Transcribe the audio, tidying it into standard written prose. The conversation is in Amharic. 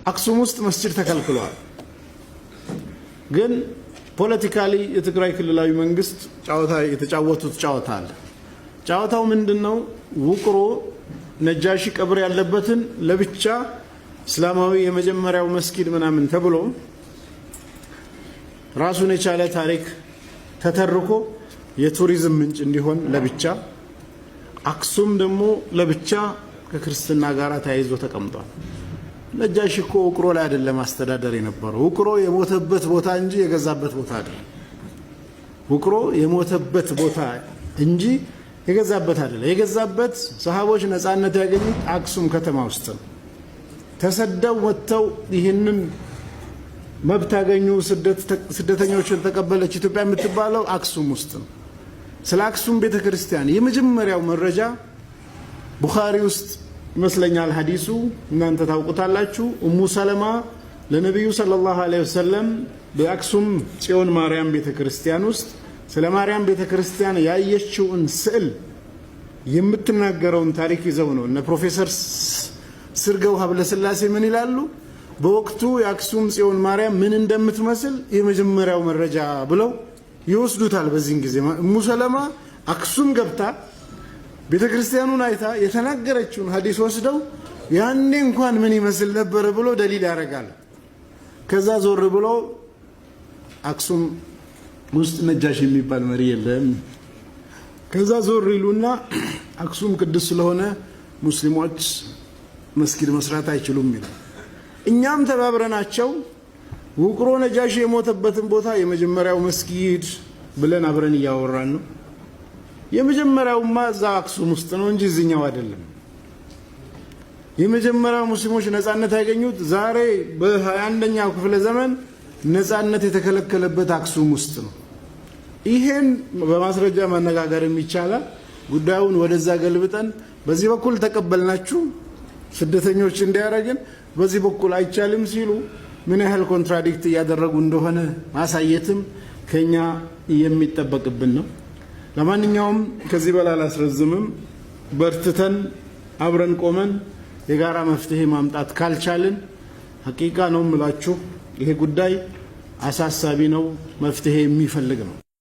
አክሱም ውስጥ መስጂድ ተከልክሏል። ግን ፖለቲካሊ የትግራይ ክልላዊ መንግስት ጫወታ የተጫወቱት ጫወታ አለ። ጫወታው ምንድነው? ውቅሮ ነጃሺ ቀብር ያለበትን ለብቻ እስላማዊ የመጀመሪያው መስጊድ ምናምን ተብሎ ራሱን የቻለ ታሪክ ተተርኮ የቱሪዝም ምንጭ እንዲሆን ለብቻ፣ አክሱም ደግሞ ለብቻ ከክርስትና ጋር ተያይዞ ተቀምጧል። ነጃሺ እኮ ውቅሮ ላይ አይደለም አስተዳደር የነበረው። ውቅሮ የሞተበት ቦታ እንጂ የገዛበት ቦታ አይደለም። ውቅሮ የሞተበት ቦታ እንጂ የገዛበት አይደለም። የገዛበት ሰሃቦች ነፃነት ያገኙት አክሱም ከተማ ውስጥ ነው። ተሰደው ወጥተው ይህንን መብት ያገኙ ስደተኞችን ተቀበለች ኢትዮጵያ የምትባለው አክሱም ውስጥ ነው። ስለ አክሱም ቤተክርስቲያን የመጀመሪያው መረጃ ቡኻሪ ውስጥ ይመስለኛል ሐዲሱ፣ እናንተ ታውቁታላችሁ። ኡሙ ሰለማ ለነብዩ ሰለላሁ ዐለይሂ ወሰለም በአክሱም ጽዮን ማርያም ቤተክርስቲያን ውስጥ ስለ ማርያም ቤተክርስቲያን ያየችውን ስዕል የምትናገረውን ታሪክ ይዘው ነው እነ ፕሮፌሰር ስርገው ሀብለስላሴ ምን ይላሉ? በወቅቱ የአክሱም ጽዮን ማርያም ምን እንደምትመስል የመጀመሪያው መረጃ ብለው ይወስዱታል። በዚህ ጊዜ ኡሙ ሰለማ አክሱም ገብታ ቤተክርስቲያኑን አይታ የተናገረችውን ሐዲስ ወስደው ያኔ እንኳን ምን ይመስል ነበር ብሎ ደሊል ያደርጋል። ከዛ ዞር ብሎ አክሱም ውስጥ ነጃሽ የሚባል መሪ የለም። ከዛ ዞር ይሉና አክሱም ቅዱስ ስለሆነ ሙስሊሞች መስጊድ መስራት አይችሉም ይላል። እኛም ተባብረናቸው ውቅሮ ነጃሽ የሞተበትን ቦታ የመጀመሪያው መስጊድ ብለን አብረን እያወራን ነው። የመጀመሪያውማ እዛ አክሱም ውስጥ ነው እንጂ እዚህኛው አይደለም። የመጀመሪያው ሙስሊሞች ነፃነት ያገኙት ዛሬ በ21ኛው ክፍለ ዘመን ነፃነት የተከለከለበት አክሱም ውስጥ ነው። ይሄን በማስረጃ ማነጋገርም ይቻላል። ጉዳዩን ወደዛ ገልብጠን በዚህ በኩል ተቀበልናችሁ ስደተኞች እንዲያረጋግን በዚህ በኩል አይቻልም ሲሉ ምን ያህል ኮንትራዲክት እያደረጉ እንደሆነ ማሳየትም ከኛ የሚጠበቅብን ነው። ለማንኛውም ከዚህ በላይ አላስረዝምም። በርትተን አብረን ቆመን የጋራ መፍትሄ ማምጣት ካልቻልን ሐቂቃ ነው የምላችሁ ይሄ ጉዳይ አሳሳቢ ነው፣ መፍትሄ የሚፈልግ ነው።